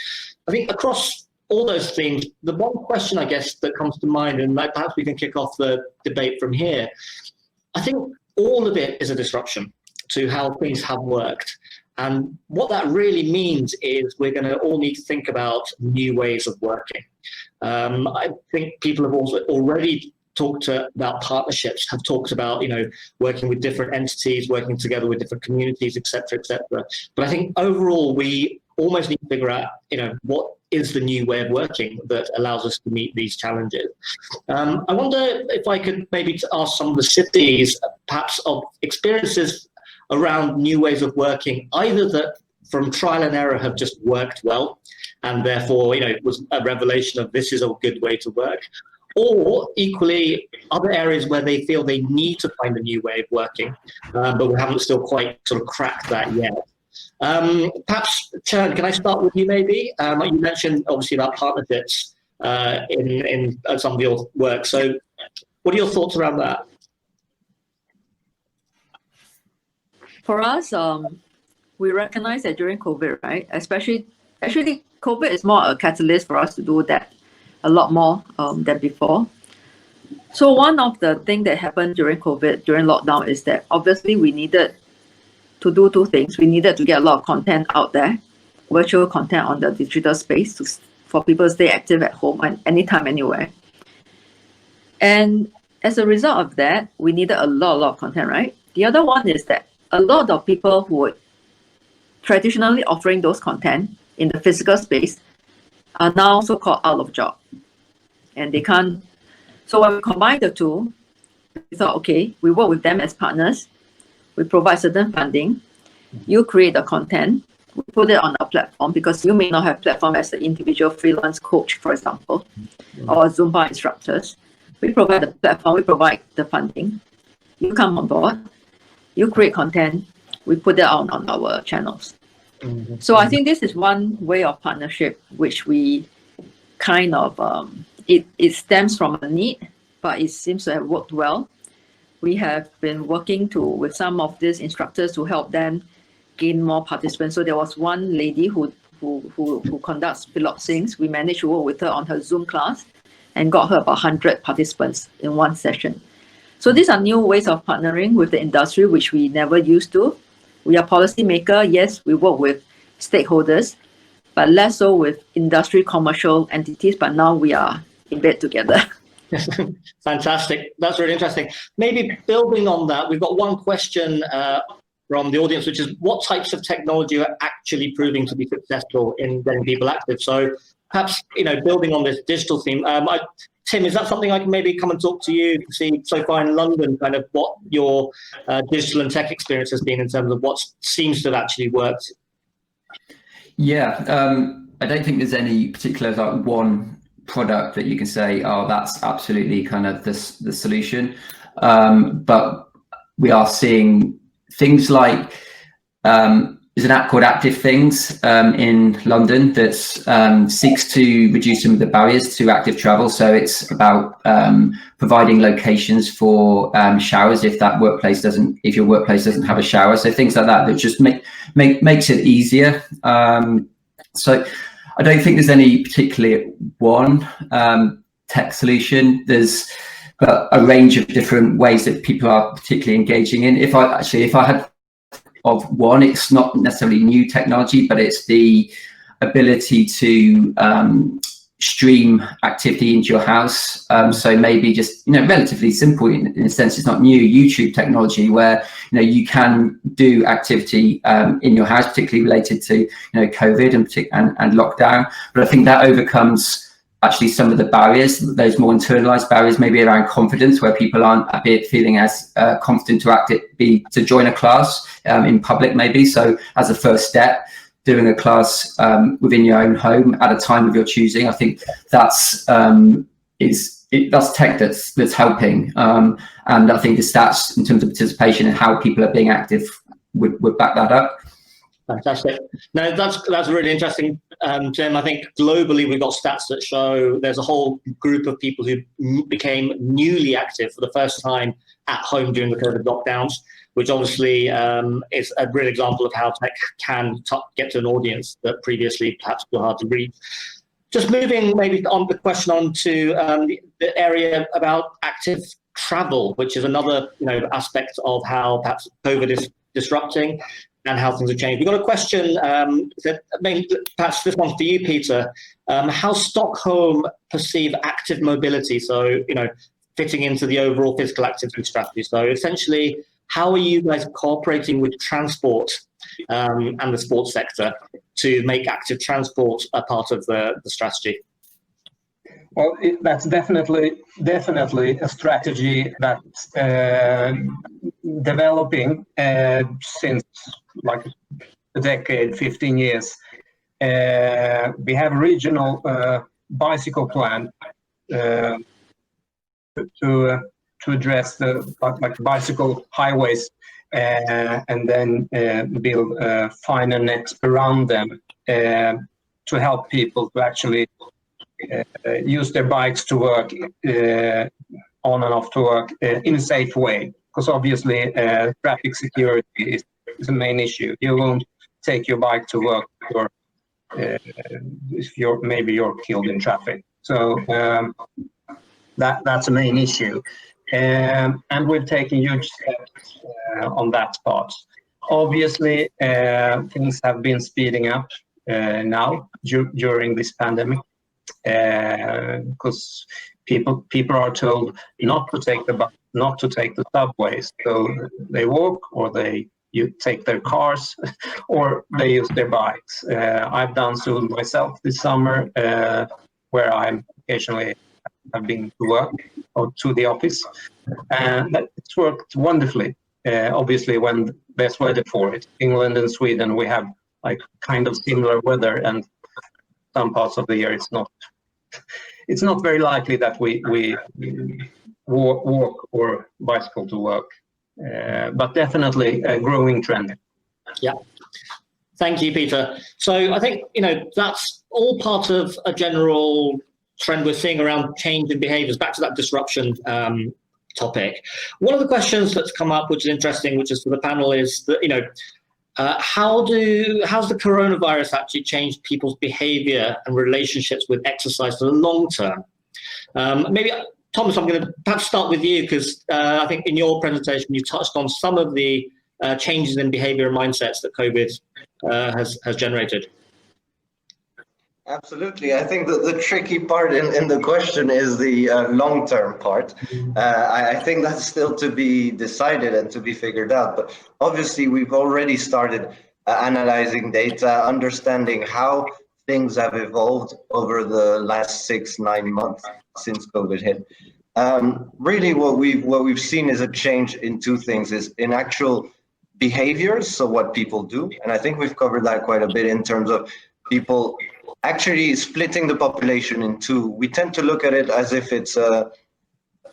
I think across all those themes, the one question, I guess, that comes to mind, and perhaps we can kick off the debate from here, I think all of it is a disruption to how things have worked. And what that really means is we're going to all need to think about new ways of working. I think people have also already talked about partnerships, have talked about, working with different entities, working together with different communities, et cetera, et cetera. But I think overall, we almost need to figure out, what is the new way of working that allows us to meet these challenges. I wonder if I could maybe ask some of the cities, perhaps, of experiences around new ways of working, either that from trial and error have just worked well, and therefore, it was a revelation of this is a good way to work, or equally other areas where they feel they need to find a new way of working, but we haven't still quite sort of cracked that yet. Perhaps, Chern, can I start with you maybe? You mentioned obviously about partnerships in some of your work. So what are your thoughts around that? For us, we recognize that during COVID, right, actually COVID is more a catalyst for us to do that a lot more than before. So one of the things that happened during COVID, during lockdown, is that obviously we needed to do two things. We needed to get a lot of content out there, virtual content on the digital space for people to stay active at home and anytime, anywhere. And as a result of that, we needed a lot of content, right? The other one is that a lot of people who were traditionally offering those content in the physical space are now so-called out of job. And they can't. So when we combine the two, we thought, okay, we work with them as partners. We provide certain funding. You create the content. We put it on our platform, because you may not have platform as an individual freelance coach, for example, or Zumba instructors. We provide the platform. We provide the funding. You come on board. You create content, we put it out on our channels. Mm-hmm. So I think this is one way of partnership, which we kind of, it stems from a need, but it seems to have worked well. We have been working with some of these instructors to help them gain more participants. So there was one lady who conducts piloxings. We managed to work with her on her Zoom class and got her about 100 participants in one session. So these are new ways of partnering with the industry, which we never used to. We are policymaker. Yes, we work with stakeholders, but less so with industry commercial entities. But now we are in bed together. Fantastic. That's really interesting. Maybe building on that, we've got one question from the audience, which is what types of technology are actually proving to be successful in getting people active? So perhaps, building on this digital theme, Tim, is that something I can maybe come and talk to you to see so far in London, kind of what your digital and tech experience has been in terms of what seems to have actually worked? Yeah, I don't think there's any particular one product that you can say, oh, that's absolutely kind of the solution. But we are seeing things like there's an app called Active Things in London that seeks to reduce some of the barriers to active travel. So it's about providing locations for showers if your workplace doesn't have a shower. So things like that just makes it easier. So I don't think there's any particular one tech solution. There's a range of different ways that people are particularly engaging in. If I had of one, it's not necessarily new technology, but it's the ability to stream activity into your house. So maybe just, relatively simple in a sense, it's not new YouTube technology where, you can do activity in your house, particularly related to, COVID and lockdown. But I think that overcomes actually some of the barriers, those more internalized barriers, maybe around confidence, where people aren't feeling as confident to join a class in public, maybe. So as a first step, doing a class within your own home at a time of your choosing, I think that's tech that's helping. And I think the stats in terms of participation and how people are being active would back that up. Fantastic. No, that's really interesting, Jim. I think globally we've got stats that show there's a whole group of people who became newly active for the first time at home during the COVID lockdowns, which obviously is a real example of how tech can get to an audience that previously perhaps were hard to reach. Just moving maybe on the question on to the area about active travel, which is another aspect of how perhaps COVID is disrupting and how things have changed. We've got a question that perhaps this one's for you, Peter. How Stockholm perceive active mobility? So, fitting into the overall physical activity strategy. So essentially, how are you guys cooperating with transport and the sports sector to make active transport a part of the strategy? Well, that's definitely a strategy that's developing since like a decade, 15 years. We have a regional bicycle plan to address the bicycle highways and then build finer nets around them to help people to actually use their bikes to work on and off to work in a safe way, because obviously traffic security is a main issue. You won't take your bike to work if you're killed in traffic. So that's a main issue, and we've taken huge steps on that part. Obviously, things have been speeding up now during this pandemic. Because people are told not to take the subways, so they walk or you take their cars or they use their bikes. I've done so myself this summer, where I'm occasionally have been to work or to the office, and it's worked wonderfully. Obviously, when there's weather for it, England and Sweden, we have like kind of similar weather, and some parts of the year it's not very likely that we walk or bicycle to work, but definitely a growing trend. Yeah. Thank you, Peter. So I think, that's all part of a general trend we're seeing around change in behaviors. Back to that disruption topic. One of the questions that's come up, which is interesting, which is for the panel, is that, how's the coronavirus actually changed people's behavior and relationships with exercise for the long term? Maybe, Thomas, I'm going to perhaps start with you, because I think in your presentation you touched on some of the changes in behavior and mindsets that COVID has generated. Absolutely. I think that the tricky part in the question is the long-term part. I think that's still to be decided and to be figured out. But obviously, we've already started analyzing data, understanding how things have evolved over the last 6-9 months since COVID hit. Really, what we've seen is a change in two things: is in actual behaviors, so what people do, and I think we've covered that quite a bit in terms of people actually splitting the population in two. We tend to look at it as if it's a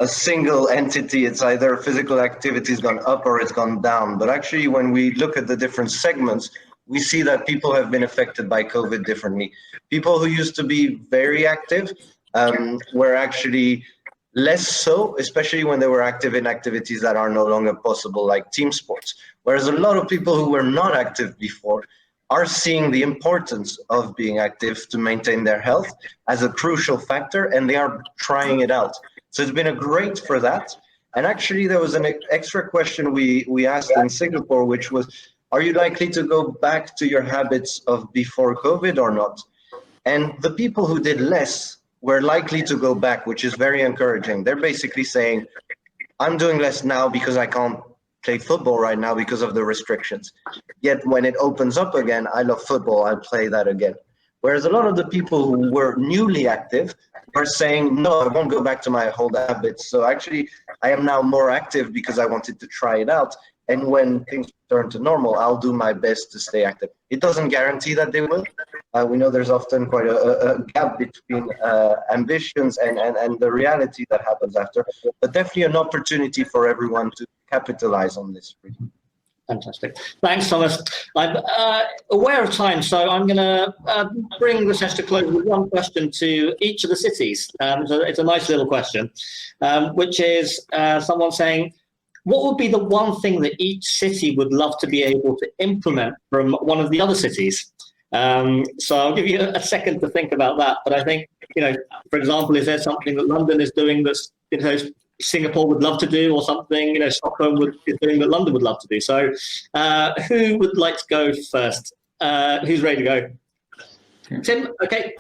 single entity. It's either physical activity has gone up or it's gone down. But actually, when we look at the different segments, we see that people have been affected by COVID differently. People who used to be very active were actually less so, especially when they were active in activities that are no longer possible, like team sports. Whereas a lot of people who were not active before are seeing the importance of being active to maintain their health as a crucial factor, and they are trying it out. So it's been a great for that. And actually, there was an extra question we asked in Singapore, which was, are you likely to go back to your habits of before COVID or not? And the people who did less were likely to go back, which is very encouraging. They're basically saying, I'm doing less now because I can't play football right now because of the restrictions. Yet when it opens up again, I love football, I'll play that again. Whereas a lot of the people who were newly active are saying, no, I won't go back to my old habits. So actually, I am now more active because I wanted to try it out. And when things return to normal, I'll do my best to stay active. It doesn't guarantee that they will. We know there's often quite a gap between ambitions and the reality that happens after, but definitely an opportunity for everyone to capitalize on this. Fantastic. Thanks, Thomas. I'm aware of time, so I'm going to bring the session to close with one question to each of the cities. So it's a nice little question, which is someone saying, what would be the one thing that each city would love to be able to implement from one of the other cities? So I'll give you a second to think about that. But I think, for example, is there something that London is doing that's, Singapore would love to do, or something, Stockholm is doing that London would love to do? So who would like to go first? Who's ready to go? Tim, okay.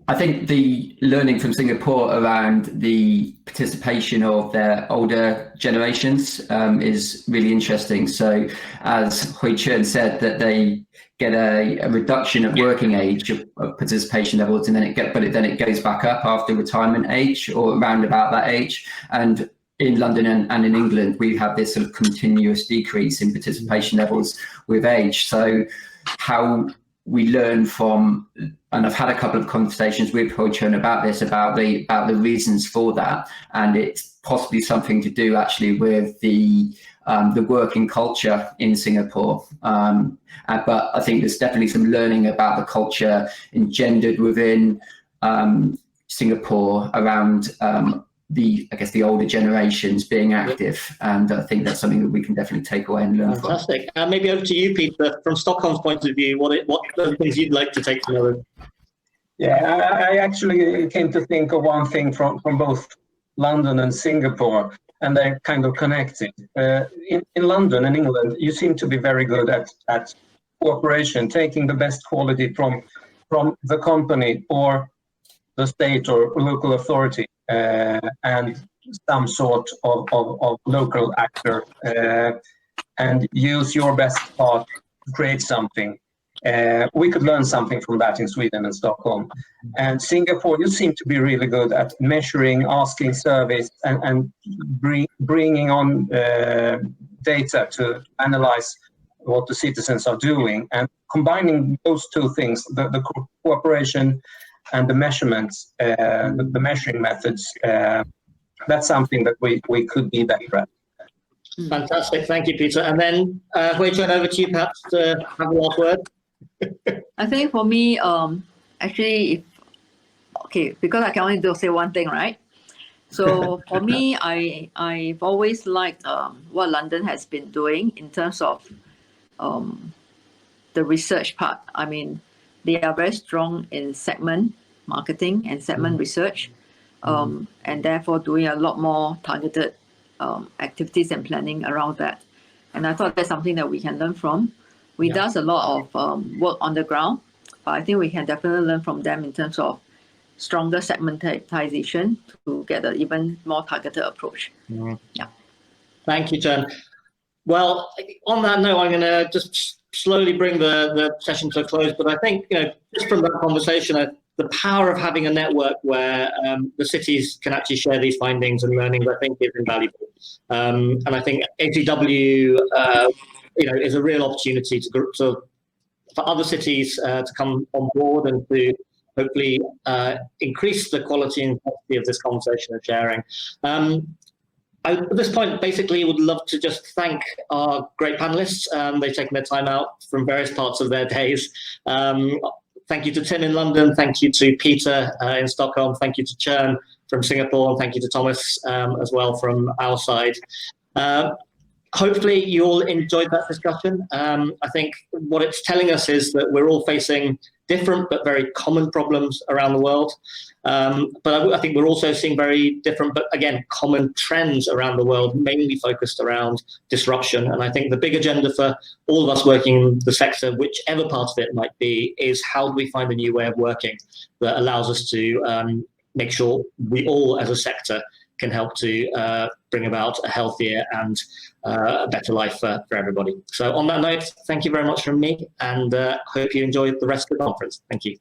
I think the learning from Singapore around the participation of their older generations is really interesting. So as Hui Chun said, that they get a reduction of working age of participation levels, and then it goes back up after retirement age or around about that age. And in London and in England, we have this sort of continuous decrease in participation levels with age. So how we learn from, and I've had a couple of conversations with Hui Chun about this, about the reasons for that, and it's possibly something to do actually with the working culture in Singapore. But I think there's definitely some learning about the culture engendered within Singapore around the older generations being active, and I think that's something that we can definitely take away and learn from. Fantastic. Maybe over to you, Peter, from Stockholm's point of view, what are the things you'd like to take from other? Yeah, I actually came to think of one thing from both London and Singapore, and they're kind of connected. In London and England, you seem to be very good at cooperation, taking the best quality from the company or the state or local authority, and some sort of local actor, and use your best part to create something. We could learn something from that in Sweden and Stockholm. And Singapore, you seem to be really good at measuring, asking surveys, and bringing on data to analyze what the citizens are doing. And combining those two things, the cooperation and the measurements, the measuring methods, that's something that we could be better at. Fantastic. Thank you, Peter. And then Hui Chun, over to you perhaps to have the last word. I think for me, actually, because I can only say one thing, right? So for me, I've always liked what London has been doing in terms of the research part. I mean, they are very strong in segment marketing and segment research, and therefore doing a lot more targeted activities and planning around that. And I thought that's something that we can learn from. We does a lot of work on the ground, but I think we can definitely learn from them in terms of stronger segmentation to get an even more targeted approach. Yeah. Thank you, Jen. Well, on that note, I'm going to just slowly bring the session to a close. But I think, just from that conversation, the power of having a network where the cities can actually share these findings and learnings, I think, is invaluable. And I think AGW, is a real opportunity for other cities to come on board and to hopefully increase the quality and quantity of this conversation and sharing. At this point, basically, would love to just thank our great panelists. They've taken their time out from various parts of their days. Thank you to Tim in London. Thank you to Peter in Stockholm. Thank you to Chern from Singapore. And thank you to Thomas as well from our side. Hopefully, you all enjoyed that discussion. I think what it's telling us is that we're all facing different but very common problems around the world. But I think we're also seeing very different, but again, common trends around the world, mainly focused around disruption. And I think the big agenda for all of us working in the sector, whichever part of it might be, is how do we find a new way of working that allows us to make sure we all as a sector can help to bring about a healthier and a better life for everybody. So on that note, thank you very much from me, and hope you enjoy the rest of the conference. Thank you.